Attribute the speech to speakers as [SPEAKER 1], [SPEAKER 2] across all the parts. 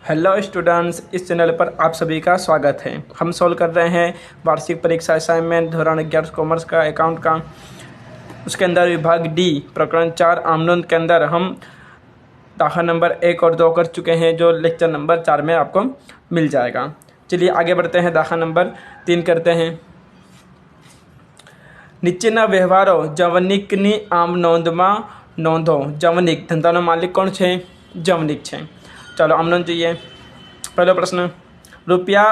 [SPEAKER 1] Hello students, इस channel पर आप सभी का स्वागत है। हम सॉल्व कर रहे हैं वार्षिक परीक्षा असाइनमेंट धोरण 11 कॉमर्स का अकाउंट का। उसके अंदर विभाग डी प्रकरण 4 आमनोंद के अंदर हम दाखला नंबर 1 और 2 कर चुके हैं, जो लेक्चर नंबर 4 में आपको मिल जाएगा। चलिए आगे बढ़ते हैं, दाखला नंबर 3 करते हैं। નીચેના વ્યવહારો જવનિકની આમ નોંધમાં નોંધો। જવનિક ધંધાનો માલિક કોણ છે? જવનિક છે। ચાલો આમ નોંધ જોઈએ। પહેલો પ્રશ્ન, રૂપિયા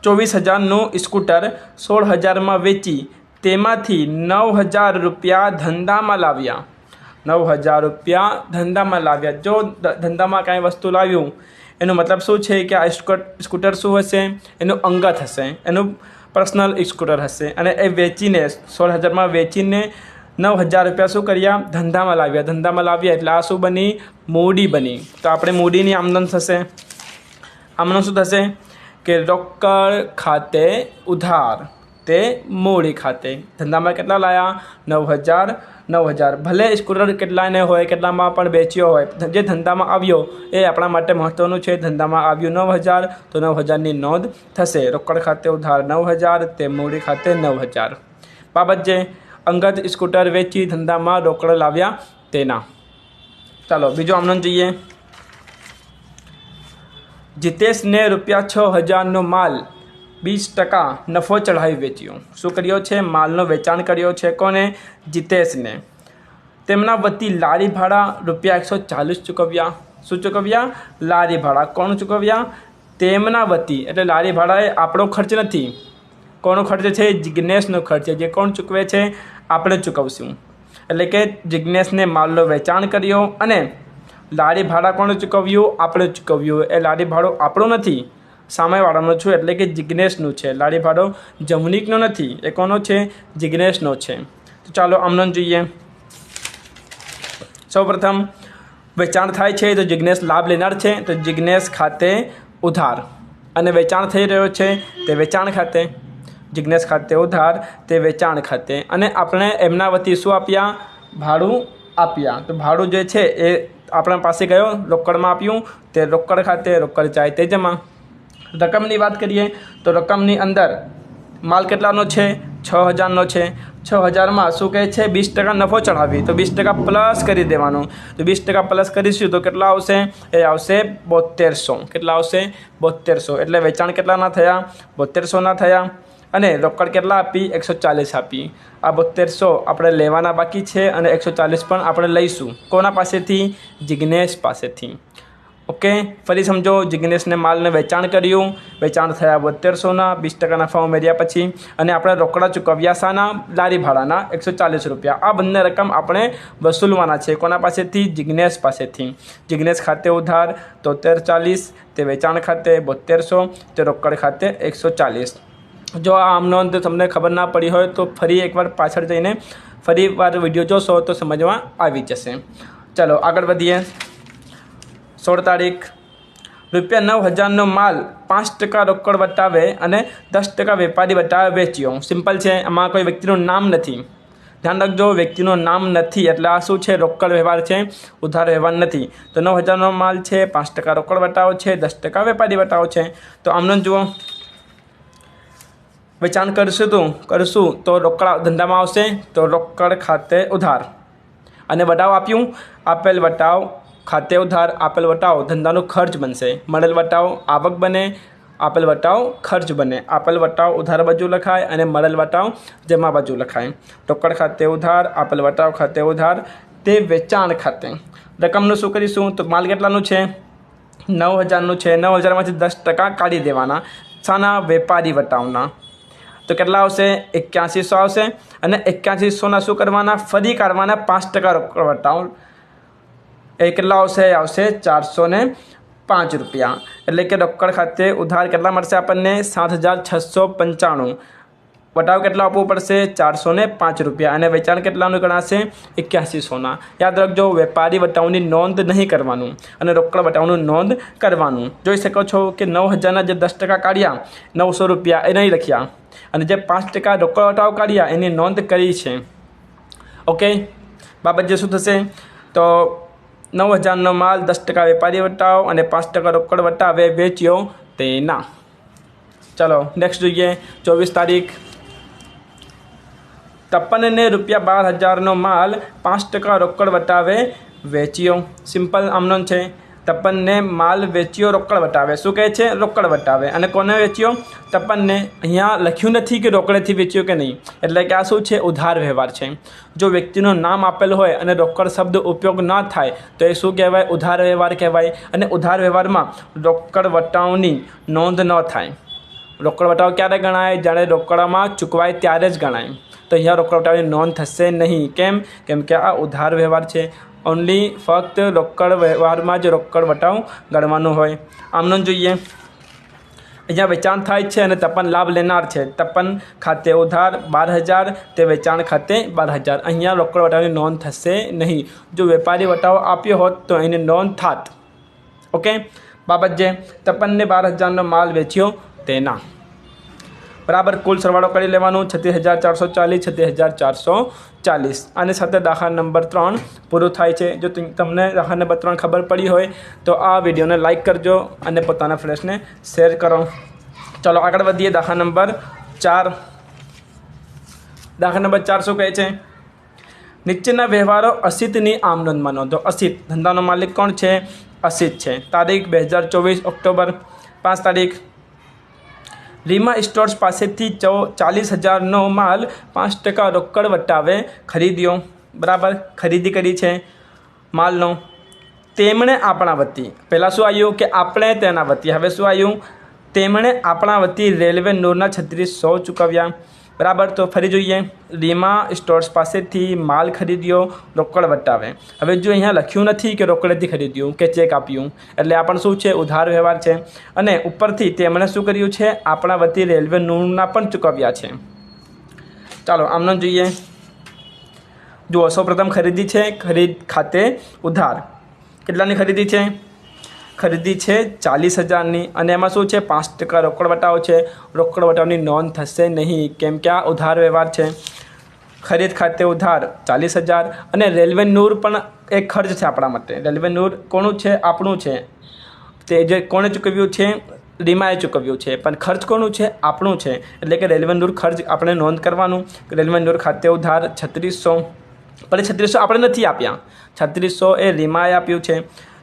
[SPEAKER 1] 24,000નું સ્કૂટર 16,000માં વેચી તેમાંથી 9,000 રૂપિયા ધંધામાં લાવ્યા। 9,000 રૂપિયા ધંધામાં લાવ્યા। જો ધંધામાં કાંઈ વસ્તુ લાવ્યું એનો મતલબ શું છે કે આ સ્કૂટર શું હશે? એનું અંગત હશે, એનું पर्सनल स्कूटर हसे। अने ए वेचीने 16,000 में वेचीने 9,000 रुपया शू कर्या? धंधा में लाव्या। धंधा में लाव्या एटले आ शू बनी? मूडी बनी। तो आपणे मूडीनी आमदन थशे। आमदन शू थशे कि रोकड़ खाते उधार ते मूडी खाते। धंधा में केटला लाया? 9,000। 9,000 भले स्कूटर केटलाने होय, केटलामां पण वेच्यो होय, जे धंधामां આવ્યો એ આપણા માટે મહત્વનું છે। ધંધામાં આવ્યું 9,000 તો 9,000ની નોંધ થશે। રોકડ ખાતે ઉધાર 9,000 તે મૂડી ખાતે 9,000। બાબત જે અંગત સ્કૂટર વેચી ધંધામાં રોકડ લાવ્યા તેના। ચાલો બીજો આમનોંધ જોઈએ। જીતેશને રૂપિયા 6,000નો માલ 20% નફો ચઢાવી વેચ્યો। શું કર્યો છે? માલનો વેચાણ કર્યો છે। કોને? જીતેશને। તેમના વતી લારી ભાડા રૂપિયા 140 ચૂકવ્યા। શું ચૂકવ્યા? લારી ભાડા। કોણ ચૂકવ્યા? તેમના વતી એટલે લારી ભાડા એ આપણો ખર્ચ નથી। કોનો ખર્ચ છે? જિજ્ઞેશનો ખર્ચ છે। જે કોણ ચૂકવે છે? આપણે ચૂકવશું। એટલે કે જિજ્ઞેશને માલનો વેચાણ કર્યો અને લારી ભાડા કોણે ચૂકવ્યું? આપણે ચૂકવ્યું। એ લારી ભાડો આપણો નથી, સામેવાળાનો છું, એટલે કે જિજ્ઞેશનું છે। લારી ભાડો જમનિકનો નથી, એ કોનો છે? જિજ્ઞેશનો છે। તો ચાલો આમનો જોઈએ। સૌપ્રથમ વેચાણ થાય છે તો જિજ્ઞેશ લાભ લેનાર છે, તો જિજ્ઞેશ ખાતે ઉધાર। અને વેચાણ થઈ રહ્યો છે તે વેચાણ ખાતે। જિજ્ઞેશ ખાતે ઉધાર તે વેચાણ ખાતે। અને આપણે એમના વતી શું આપ્યા? ભાડું આપ્યા। તો ભાડું જે છે એ આપણા પાસે ગયો, રોકડમાં આપ્યું, તે રોકડ ખાતે, રોકડ જાય તે જમા। રકમની વાત કરીએ તો રકમની અંદર માલ કેટલાનો છે? 6,000નો છે। 6,000માં શું કહે છે? 20% નફો ચડાવી, તો 20% પ્લસ કરી દેવાનું। તો 20% પ્લસ કરીશું તો કેટલા આવશે? એ આવશે 7200। કેટલા આવશે? 7200। એટલે વેચાણ કેટલાના થયા? 7200ના થયા। અને રોકડ કેટલા આપી? 140 આપી। આ 7200 આપણે લેવાના બાકી છે અને 140 પણ આપણે લઈશું। કોના પાસેથી? જિજ્ઞેશ પાસેથી। ઓકે, ફરી સમજો। જિજ્ઞેશને માલને વેચાણ કર્યું, વેચાણ થયા 7200ના, 20% નફા ઉમેર્યા પછી, અને આપણે રોકડા ચૂકવ્યા શાના? લારી ભાડાના 140 રૂપિયા। આ બંને રકમ આપણે વસૂલવાના છે। કોના પાસેથી? જિજ્ઞેશ પાસેથી। જિજ્ઞેશ ખાતે ઉધાર 7340 તે વેચાણ ખાતે 7200 તે રોકડ ખાતે 140। જો આ આમ નોંધ તમને ખબર ના પડી હોય તો ફરી એકવાર પાછળ જઈને ફરી વાર વિડીયો જોશો તો સમજમાં આવી જશે। ચાલો આગળ વધીએ। 16 તારીખ, રૂપિયા 9,000નો માલ 5% રોકડ વટાવે અને 10% વેપારી વટાવે વેચ્યો। સિમ્પલ છે, આમાં કોઈ વ્યક્તિનું નામ નથી। ધ્યાન રાખજો, વ્યક્તિનું નામ નથી એટલે આ શું છે? રોકડ વ્યવહાર છે, ઉધાર વ્યવહાર નથી। તો 9,000નો માલ છે, 5% રોકડ વટાવો છે, 10% વેપારી વટાવો છે। તો આમનો જુઓ, વેચાણ કરશું તો રોકડ ધંધામાં આવશે, તો રોકડ ખાતે ઉધાર। અને વટાવ આપ્યું, આપેલ વટાવ ખાતે ઉધાર, આપેલ વટાવ ધંધાનો ખર્ચ બનશે। મળેલ વટાવ આવક બને, આપેલ વટાવ ખર્ચ બને। આપેલ વટાવ ઉધાર બાજુ લખાય અને મળેલ વટાવ જમા બાજુ લખાય। રોકડ ખાતે ઉધાર, આપેલ વટાવ ખાતે ઉધાર તે વેચાણ ખાતે। રકમનું શું કરીશું? તો માલ કેટલાનું છે? 9,000નું છે। 9,000માંથી 10% કાઢી દેવાના। શાના? વેપારી વટાવના। તો કેટલા આવશે? 8100 આવશે। અને 8100ના શું કરવાના? ફરી કાઢવાના 5% રોકડ વટાવ। એ કેટલા આવશે? આવશે 405 રૂપિયા। એટલે કે રોકડ ખાતે ઉધાર કેટલા મળશે આપણને? 7,695। વટાવ કેટલા આપવું પડશે? 405 રૂપિયા। અને વેચાણ કેટલાનું ગણાશે? 8100ના। યાદ રાખજો, વેપારી વટાવની નોંધ નહીં કરવાનું અને રોકડ વટાવનું નોંધ કરવાનું। જોઈ શકો છો કે 9,000ના જે 10% કાઢ્યા 900 રૂપિયા એ નહીં લખ્યા, અને જે 5% રોકડ વટાવ કાઢ્યા એની નોંધ કરી છે। ઓકે, બાબત જે શું થશે? તો 9,000નો માલ 10% વેપારી વટાવ અને 5% રોકડ વટાવે વેચ્યો તેના। ચલો નેક્સ્ટ જોઈએ 24 તારીખ। 53ને ₹12,000નો માલ 5% રોકડ વટાવે વેચ્યો। સિમ્પલ આમનો છે। 53ને માલ વેચ્યો રોકડ વટાવે। શું કહે છે? રોકડ વટાવે। અને કોને વેચ્યો? 53ને। અહીંયા લખ્યું નથી કે રોકડેથી વેચ્યો કે નહીં, એટલે કે આ શું છે? ઉધાર વ્યવહાર છે। જો વ્યક્તિનું નામ આપેલ હોય અને રોકડ શબ્દ ઉપયોગ ન થાય તો એ શું કહેવાય? ઉધાર વ્યવહાર કહેવાય। અને ઉધાર વ્યવહારમાં રોકડ વટાવની નોંધ ન થાય। રોકડ વટાવ ક્યારે ગણાય? જ્યારે રોકડમાં ચૂકવાય ત્યારે જ ગણાય। તો અહીંયા રોકડ વટાવની નોંધ થશે નહીં। કેમ કે આ ઉધાર વ્યવહાર છે। ઓનલી ફક્ત રોકડ વ્યવહારમાં જ રોકડ વટાવ ગણવાનો હોય। આમનો જોઈએ, અહીંયા વેચાણ થાય છે અને 53 લાભ લેનાર છે। 53 ખાતે ઉધાર 12,000, તે વેચાણ ખાતે 12,000। અહીંયા રોકડ વટાવની નોંધ થશે નહીં। જો વેપારી વટાવ આપ્યો હોત તો એની નોંધ થાત। ઓકે, બાબત જે 53ને 12,000નો માલ વેચ્યો તેના બરાબર કુલ સરવાળો કરી લેવાનું। 36,440, 36,440। આની સાથે દાખલા નંબર 3 પૂરું થાય છે। જો તમને દાખલા નંબર 3 ખબર પડી હોય તો આ વિડીયોને લાઇક કરજો અને પોતાના ફ્રેન્ડ્સને શેર કરો। ચલો આગળ વધીએ। દાખલા નંબર 4। દાખલા નંબર 4 શું કહે છે? નીચેના વ્યવહારો અસિતની આમ નોંધમાં નોંધો। અસિત ધંધાનો માલિક કોણ છે? અસિત છે। તારીખ 2024 ઓક્ટોબર। 5 તારીખ। રીમા સ્ટોર્સ પાસેથી 40,000નો માલ 5% રોકડ વટાવે ખરીદ્યો। બરાબર, ખરીદી કરી છે માલનો। તેમણે આપણા વતી, પહેલાં શું આવ્યું કે આપણે તેના વતી, હવે શું આવ્યું? તેમણે આપણા વતી રેલવે નૂરના 3600 ચૂકવ્યા। બરાબર, તો ફરી જોઈએ। રીમા સ્ટોર્સ પાસેથી માલ ખરીદ્યો રોકડ વટાવે। હવે જો અહીંયા લખ્યું નથી કે રોકડેથી ખરીદ્યું કે ચેક આપ્યું, એટલે આ પણ શું છે? ઉધાર વ્યવહાર છે। અને ઉપરથી તેમણે શું કર્યું છે? આપણા વતી રેલવે નૂરના પણ ચૂકવ્યા છે। ચાલો આમનો જોઈએ। જુઓ, સૌપ્રથમ ખરીદી છે, ખરીદ ખાતે ઉધાર। કેટલાની ખરીદી છે? ખરીદી છે 40,000ની અને એમાં શું છે? 5% રોકડ વટાવ છે। રોકડ વટાવની નોંધ થશે નહીં, કેમ કે આ ઉધાર વ્યવહાર છે। ખરીદ ખાતે ઉધાર 40,000 અને રેલવે નૂર પણ એક ખર્ચ છે આપણા માટે। રેલવે નૂર કોનું છે? આપણું છે। તે જે કોણે ચૂકવ્યું છે? રીમાએ ચૂકવ્યું છે, પણ ખર્ચ કોનું છે? આપણું છે। એટલે કે રેલવે નૂર ખર્ચ આપણે નોંધ કરવાનું। રેલવે નૂર ખાતે ઉધાર 3600, પણ 3600 આપણે નથી આપ્યા, 3600 એ રીમાએ આપ્યું છે।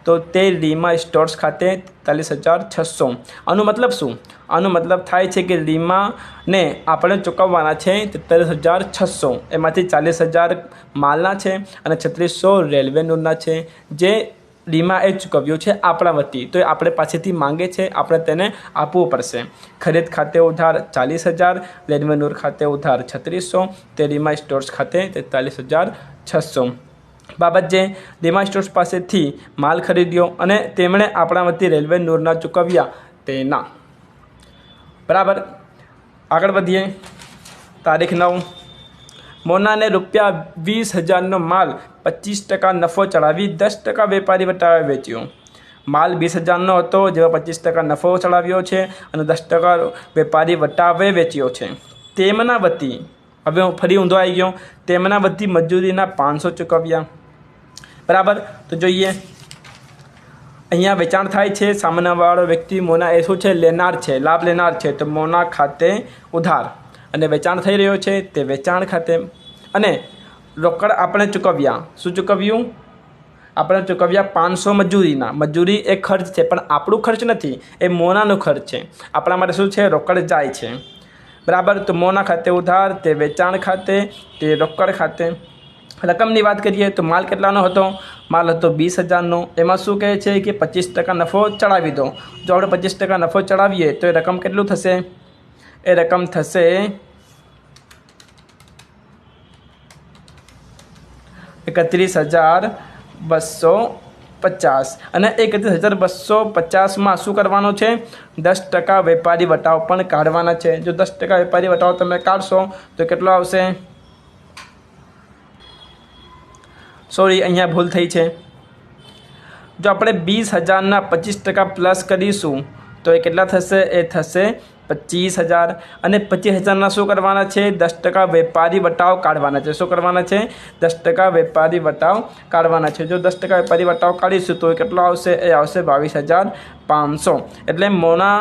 [SPEAKER 1] તો તે રીમા સ્ટોર્સ ખાતે 43,600। આનો મતલબ શું? આનો મતલબ થાય છે કે રીમાને આપણે ચૂકવવાના છે 43,600। એમાંથી 40,000 માલના છે અને 3600 રેલવે નૂરના છે, જે રીમાએ ચૂકવ્યું છે આપણા વતી। તો એ આપણે પાસેથી માંગે છે, આપણે તેને આપવું પડશે। ખરીદ ખાતે ઉધાર 40,000, રેલવે નૂર ખાતે ઉધાર 3600, તે રીમા સ્ટોર્સ ખાતે 43,600। બાબત જે રીમા સ્ટોર્સ પાસેથી માલ ખરીદ્યો અને તેમણે આપણા વતી રેલવે નૂરના ચૂકવ્યા તેના। બરાબર, આગળ વધીએ। તારીખ 9। મોનાને ₹20,000નો માલ 25% નફો ચડાવી 10% વેપારી વટાવે વેચ્યો। માલ 20,000નો હતો, જેમાં 25% નફો ચડાવ્યો છે અને 10% વેપારી વટાવે વેચ્યો છે। તેમના વતી, હવે ફરી ઊંધો આવી ગયો, તેમના વતી મજૂરીના 500 ચૂકવ્યા। બરાબર, તો જોઈએ। અહીંયા વેચાણ થાય છે। સામાન્યવાળો વ્યક્તિ મોના એ શું છે? લેનાર છે, લાભ લેનાર છે। તો મોના ખાતે ઉધાર અને વેચાણ થઈ રહ્યો છે તે વેચાણ ખાતે। અને રોકડ આપણે ચૂકવ્યા। શું ચૂકવ્યું? આપણે ચૂકવ્યા 500 મજૂરીના। મજૂરી એ ખર્ચ છે, પણ આપણું ખર્ચ નથી, એ મોનાનો ખર્ચ છે। આપણા માટે શું છે? રોકડ જાય છે। બરાબર, તો મોના ખાતે ઉધાર, તે વેચાણ ખાતે, તે રોકડ ખાતે। રકમની વાત કરીએ તો માલ કેટલાનો હતો? માલ હતો 20,000નો। એમાં શું કહે છે કે 25% નફો ચડાવી દો। જો આપણે 25% નફો ચડાવીએ તો એ રકમ કેટલું થશે? એ રકમ થશે 31,250। અને 31,250માં શું કરવાનું છે? 10% વેપારી વટાવ પણ કાઢવાના છે। જો 10% વેપારી વટાવ તમે કાઢશો તો કેટલો આવશે? સોરી, અહીંયા ભૂલ થઈ છે। જો આપણે 20,000ના 25% પ્લસ કરીશું તો એ કેટલા થશે? એ થશે 25,000 અને 25,000 શું કરવાના છે? 10% વેપારી વટાવ કાઢવાના છે. શું કરવાના છે? 10% વેપારી વટાવ કાઢવાના છે. જો 10% વેપારી વટાવ કાઢીશું તો કેટલો આવશે? એ આવશે 22,500. એટલે મોના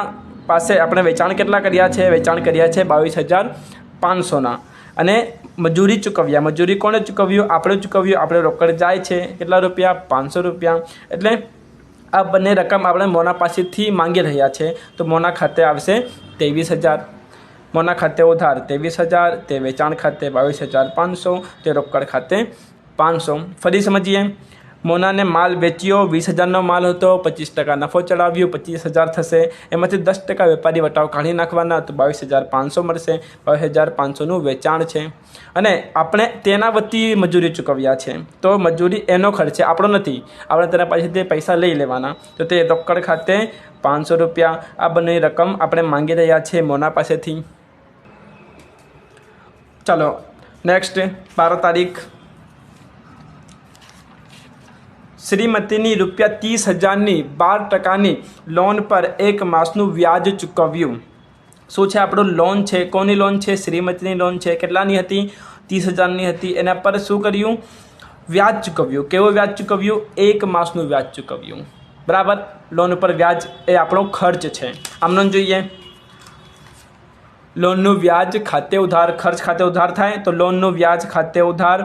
[SPEAKER 1] પાસે આપણે વેચાણ કેટલા કર્યા છે? વેચાણ કર્યા છે 22,500ના. અને મજૂરી ચૂકવ્યા. મજૂરી કોણે ચૂકવ્યું? આપણે ચૂકવ્યું. આપણે રોકડ જાય છે કેટલા રૂપિયા? 500 રૂપિયા. એટલે આ બંને રકમ આપણે મોના પાસેથી માંગી રહ્યા છે. તો મોના ખાતે આવશે 23,000. મોના ખાતે ઉધાર 23,000, તે વેચાણ ખાતે 22,500, તે રોકડ ખાતે 500. ફરી સમજીએ. મોનાને માલ વેચ્યો, 20,000નો માલ હતો, 25% નફો ચડાવ્યો, 25,000 થશે. એમાંથી 10% વેપારી વટાવ કાઢી નાખવાના, તો 22,500 મળશે. 22,500નું વેચાણ છે અને આપણે તેના વતી મજૂરી ચૂકવ્યા છે. તો મજૂરી એનો ખર્ચ છે, આપણો નથી. આપણે તેના પાસેથી પૈસા લઈ લેવાના. તો તે રોકડ ખાતે 500 રૂપિયા. આ બંને રકમ આપણે માંગી રહ્યા છીએ મોના પાસેથી. ચાલો નેક્સ્ટ 12 તારીખ. શ્રીમતીની ₹30,000ની 12%ની લોન પર 1 માસનું વ્યાજ ચૂકવ્યું. શું છે આપણું? લોન છે. કોની લોન છે? શ્રીમતીની લોન છે. કેટલાની હતી? 30,000ની હતી. એના પર શું કર્યું? વ્યાજ ચૂકવ્યું. કેવું વ્યાજ ચૂકવ્યું? 1 માસનું વ્યાજ ચૂકવ્યું. બરાબર. લોન ઉપર વ્યાજ એ આપણો ખર્ચ છે. આમનો જોઈએ. લોનનું વ્યાજ ખાતે ઉધાર. ખર્ચ ખાતે ઉધાર થાય તો લોનનું વ્યાજ ખાતે ઉધાર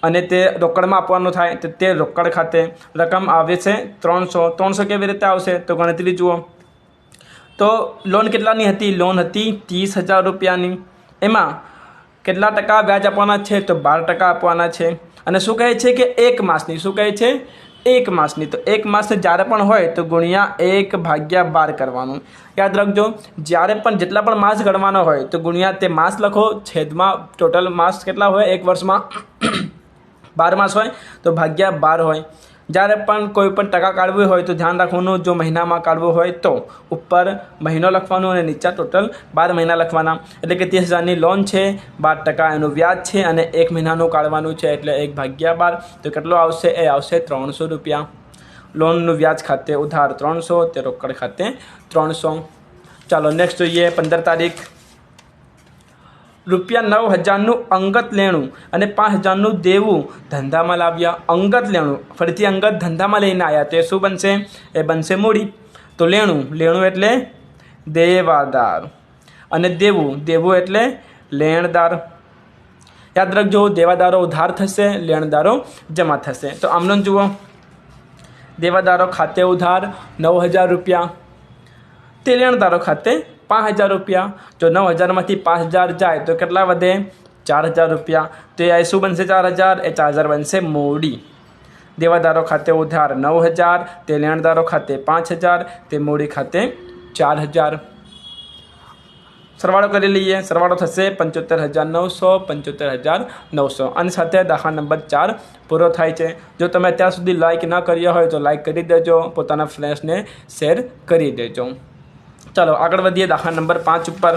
[SPEAKER 1] અને તે રોકડમાં આપવાનું થાય તો તે રોકડ ખાતે. રકમ આવે છે 300. 300 કેવી રીતે આવશે? તો ગણતરી જુઓ. તો લોન કેટલાની હતી? લોન હતી 30,000 રૂપિયાની. એમાં કેટલા ટકા વ્યાજ આપવાના છે? તો 12% આપવાના છે. અને શું કહે છે કે 1 માસની. શું કહે છે? 1 માસની. તો 1 માસ જ્યારે પણ હોય તો ગુણ્યા 1/12 કરવાનું. યાદ રાખજો, જ્યારે પણ જેટલા પણ માસ ગણવાના હોય તો ગુણ્યા તે માસ લખો. છેદમાં ટોટલ માસ કેટલા હોય એક વર્ષમાં? 12 માસ હોય તો ભાગ્યા 12 હોય. જ્યારે પણ કોઈ પણ ટકા કાઢવું હોય તો ધ્યાન રાખવાનું, જો મહિનામાં કાઢવું હોય તો ઉપર મહિનો લખવાનું અને નીચે ટોટલ 12 મહિના લખવાના. એટલે કે 30,000ની લોન છે, 12% એનું વ્યાજ છે અને 1 મહિનાનું કાઢવાનું છે એટલે 1/12. તો કેટલો આવશે? એ આવશે 300 રૂપિયા. લોનનું વ્યાજ ખાતે ઉધાર 300, તે રોકડ ખાતે 300. ચાલો નેક્સ્ટ જોઈએ 15 તારીખ. ₹9,000નું અંગત લેણું અને 5,000નું દેવું ધંધામાં લાવ્યા. અંગત લેણું, ફરીથી અંગત ધંધામાં લઈને આવ્યા. તે શું બનશે? એ બનશે મૂડી. તો લેણું, લેણું એટલે દેવાદાર અને દેવું, દેવું એટલે લેણદાર. યાદ રાખજો, દેવાદારો ઉધાર થશે, લેણદારો જમા થશે. તો આમનો જુઓ. દેવાદારો ખાતે ઉધાર 9,000 રૂપિયા, તે લેણદારો ખાતે 5,000 રૂપિયા. જો 9,000માંથી 5,000 જાય તો કેટલા વધે? 4,000 રૂપિયા. તો એ શું બનશે? 4,000. એ 4,000 બનશે મૂડી. દેવાદારો ખાતે ઉધાર 9,000, તે લેણદારો ખાતે 5,000, તે મૂડી ખાતે 4,000. સરવાળો કરી લઈએ. સરવાળો થશે 75,900, 75,900. અને સાથે દાખલા નંબર 4 પૂરો થાય છે. જો તમે અત્યાર સુધી લાઇક ના કર્યા હોય તો લાઇક કરી દેજો, પોતાના ફ્રેન્ડ્સને શેર કરી દેજો. ચાલો આગળ વધીએ દાખલા નંબર 5 ઉપર.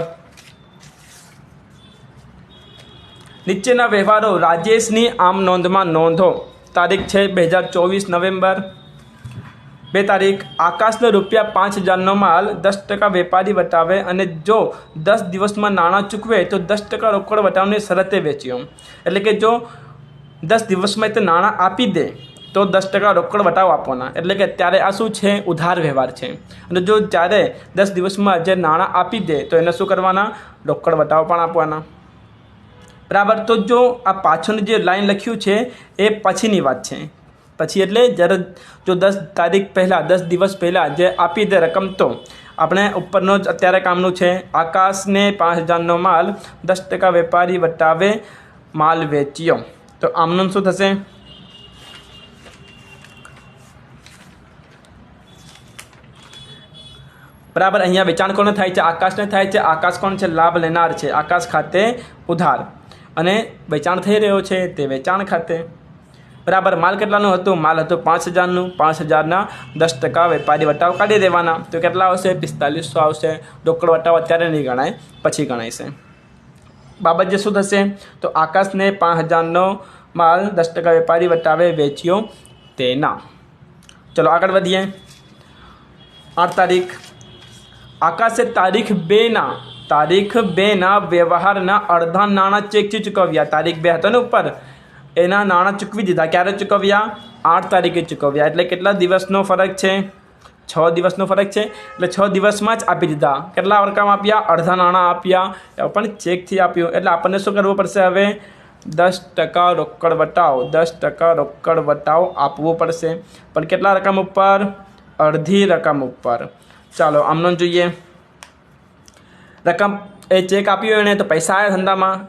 [SPEAKER 1] નીચેના વ્યવહારો રાજેશની આમ નોંધમાં નોંધો. તારીખ છે 2024 નવેમ્બર. 2 તારીખ. આકાશને ₹5,000નો માલ 10% વેપારી વટાવે અને જો 10 દિવસમાં નાણાં ચૂકવે તો 10% રોકડ વટાવની શરતે વેચ્યો. એટલે કે જો 10 દિવસમાં તે નાણાં આપી દે તો 10% રોકડ વટાવ આપવાના. એટલે કે અત્યારે આ શું છે? ઉધાર વ્યવહાર છે. અને જો જ્યારે 10 દિવસમાં જે નાણાં આપી દે તો એને શું કરવાના? રોકડ વટાવ પણ આપવાના. બરાબર. તો જો આ પાછળની જે લાઈન લખ્યું છે એ પછીની વાત છે. પછી એટલે જ્યારે જો 10 તારીખ પહેલાં, 10 દિવસ પહેલાં જે આપી દે રકમ, તો આપણે ઉપરનો જ અત્યારે કામનું છે. આકાશને 5,000નો માલ 10% વેપારી વટાવે માલ વેચ્યો. તો આમનું શું થશે? બરાબર. અહીંયા વેચાણ કોને થાય છે? આકાશને થાય છે. આકાશ કોણ છે? લાભ લેનાર છે. આકાશ ખાતે ઉધાર અને વેચાણ થઈ રહ્યો છે તે વેચાણ ખાતે. બરાબર. માલ કેટલાનું હતું? માલ હતું 5,000નું. 5,000ના 10% વેપારી વટાવ કાઢી દેવાના. તો કેટલા આવશે? 4500 આવશે. રોકડ વટાવ અત્યારે નહીં ગણાય, પછી ગણાય છે. બાબત જે શું થશે? તો આકાશને 5,000નો માલ 10% વેપારી વટાવે વેચ્યો તેના. ચલો આગળ વધીએ. 8 તારીખ. આકાશે તારીખ 2ના વ્યવહારના અડધા નાણાં ચેકથી ચૂકવ્યા. તારીખ 2 હતા ને ઉપર, એના નાણાં ચૂકવી દીધા. ક્યારે ચૂકવ્યા? 8 તારીખે ચૂકવ્યા. એટલે કેટલા દિવસનો ફરક છે? 6 દિવસનો ફરક છે. એટલે 6 દિવસમાં જ આપી દીધા. કેટલા રકમ આપ્યા? અડધા નાણાં આપ્યા, પણ ચેકથી આપ્યું. એટલે આપણને શું કરવું પડશે હવે? 10% રોકડ વટાવ, 10% રોકડ વટાવ આપવો પડશે. પણ કેટલા રકમ ઉપર? અડધી રકમ ઉપર. ચાલો આમનો જોઈએ. રકમ એ ચેક આપ્યો એને તો પૈસા આવ્યા ધંધામાં,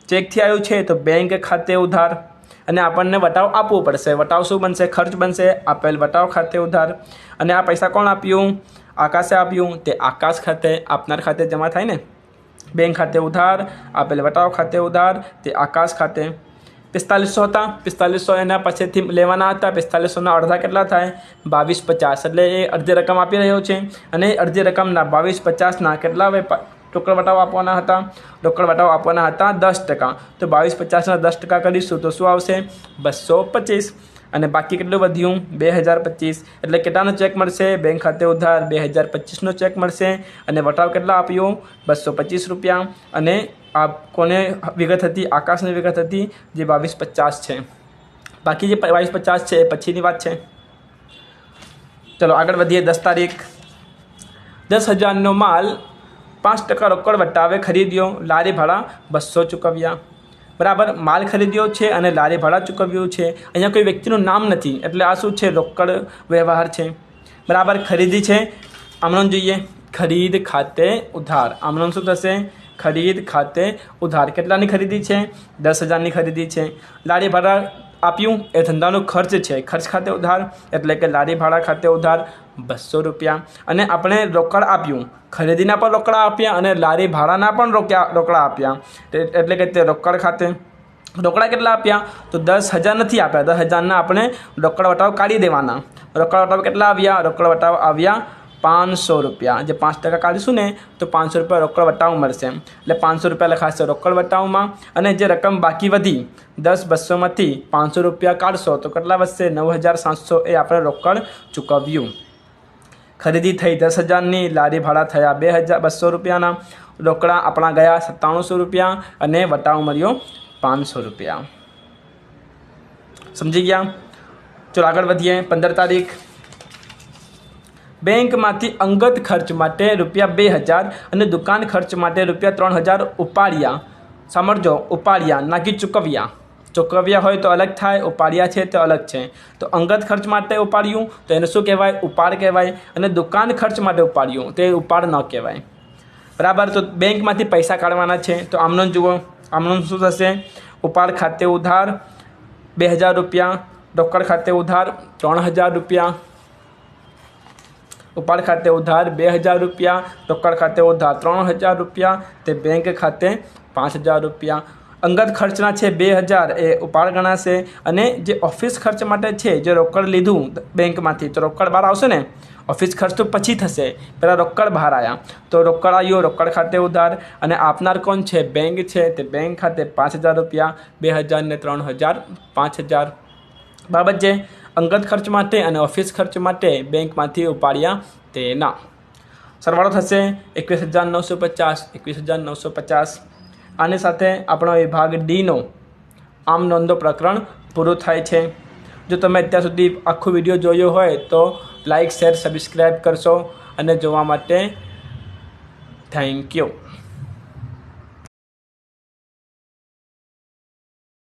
[SPEAKER 1] ચેકથી આવ્યું છે તો બેંક ખાતે ઉધાર, અને આપણને વટાવ આપવો પડશે. વટાવ શું બનશે? ખર્ચ બનશે. આપેલ વટાવ ખાતે ઉધાર. અને આ પૈસા કોણ આપ્યું? આકાશે આપ્યું. તે આકાશ ખાતે, આપનાર ખાતે જમા થાય ને. બેંક ખાતે ઉધાર, આપેલ વટાવ ખાતે ઉધાર, તે આકાશ ખાતે. 4500 હતા, 4500 એના પાસેથી લેવાના હતા. 4500ના અડધા કેટલા થાય? 2250. એટલે એ અડધી રકમ આપી રહ્યો છે, અને અડધી રકમના 2250ના કેટલા રોકડ વટાવ આપવાના હતા? રોકડ વટાવ આપવાના હતા 10%. તો 2250ના 10% કરીશું તો શું આવશે? 225. અને બાકી કેટલું વધ્યું? 2025. એટલે કેટલાનો ચેક મળશે? બેંક ખાતે ઉધાર 2025નો ચેક મળશે. અને વટાવ કેટલા આપ્યો? 225 રૂપિયા. અને આ કોને વિગત હતી? આકાશની વિગત હતી, જે 2250 છે. બાકી જે 2250 છે એ પછીની વાત છે. ચલો આગળ વધીએ. 10 તારીખ. 10,000નો માલ 5% રોકડ વટાવે ખરીદ્યો. લારી ભાડા 200 ચૂકવ્યા. બરાબર, માલ ખરીદ્યો છે અને લારી ભાડા ચૂકવ્યું છે. અહીંયા કોઈ વ્યક્તિનું નામ નથી, એટલે આ શું છે? રોકડ વ્યવહાર છે. બરાબર, ખરીદી છે. આમનો જોઈએ. ખરીદ ખાતે ઉધાર. આમનો શું થશે? ખરીદ ખાતે ઉધાર. કેટલાની ખરીદી છે? 10,000ની ખરીદી છે. લારી ભાડા આપ્યું, એ ધંધાનો ખર્ચ છે. ખર્ચ ખાતે ઉધાર, એટલે કે લારી ભાડા ખાતે ઉધાર 200 રૂપિયા. અને આપણે રોકડ આપ્યું, ખરીદીના પણ રોકડા આપ્યા અને લારી ભાડાના પણ રોકડા આપ્યા. એટલે કે તે રોકડ ખાતે. રોકડા કેટલા આપ્યા? તો 10,000 નથી આપ્યા. 10,000ના આપણે રોકડ વટાવ કાઢી દેવાના. રોકડ વટાવ કેટલા આવ્યા? રોકડ વટાવ આવ્યા 500 રૂપિયા. જે 5% કાઢીશું ને તો 500 રૂપિયા રોકડ વટાવ મળશે. એટલે 500 રૂપિયા લખાશે રોકડ વટાવમાં. અને જે રકમ બાકી વધી 10,200માંથી 500 રૂપિયા કાઢશો તો કેટલા વધશે? 9,700. એ આપણે રોકડ ચૂકવ્યું. ખરીદી થઈ 10,000ની, લારી ભાડા થયા 2,200 રૂપિયાના. રોકડા આપણા ગયા 9700 રૂપિયા અને વટાવ મળ્યો 500 રૂપિયા. સમજી ગયા? ચલો આગળ વધીએ. 15 તારીખ. બેંકમાંથી અંગત ખર્ચ માટે ₹2,000 અને દુકાન ખર્ચ માટે ₹3,000 ઉપાડ્યા. સમજો, ઉપાડ્યા, નાકી ચૂકવ્યા. ચૂકવ્યા હોય તો અલગ થાય, ઉપાડ્યા છે તો અલગ છે. તો અંગત ખર્ચ માટે ઉપાડ્યું તો એને શું કહેવાય? ઉપાડ કહેવાય. અને દુકાન ખર્ચ માટે ઉપાડ્યું તે ઉપાડ ન કહેવાય. બરાબર, તો બેંકમાંથી પૈસા કાઢવાના છે. તો આમનો જુઓ. આમનો શું થશે? ઉપાડ ખાતે ઉધાર 2,000 રૂપિયા, રોકડ ખાતે ઉધાર 3,000 રૂપિયા. ઉપાડ ખાતે ઉધાર 2,000 રૂપિયા, રોકડ ખાતે ઉધાર 3,000 રૂપિયા, તે બેંક ખાતે 5,000 રૂપિયા. અંગત ખર્ચના છે 2,000, એ ઉપાડ ગણાશે. અને જે ઓફિસ ખર્ચ માટે છે, જે રોકડ લીધું બેંકમાંથી, તો રોકડ બહાર આવશે ને. ઓફિસ ખર્ચ તો પછી થશે, પહેલાં રોકડ બહાર આવ્યા તો રોકડ આવ્યો, રોકડ ખાતે ઉધાર. અને આપનાર કોણ છે? બેંક છે. તે બેંક ખાતે 5,000 રૂપિયા. 2,000 ને 3,000 5,000. બાબત છે અંગત ખર્ચ માટે અને ઓફિસ ખર્ચ માટે બેંકમાંથી ઉપાડ્યા તેના સરવાળો થશે 21,950. 21,950. આની સાથે આપણો વિભાગ ડીનો આમ નોંધો પ્રકરણ પૂરું થાય છે. જો તમે અત્યાર સુધી આખો વિડીયો જોયો હોય તો લાઇક, શેર, સબસ્ક્રાઈબ કરશો. અને જોવા માટે થેન્ક યુ.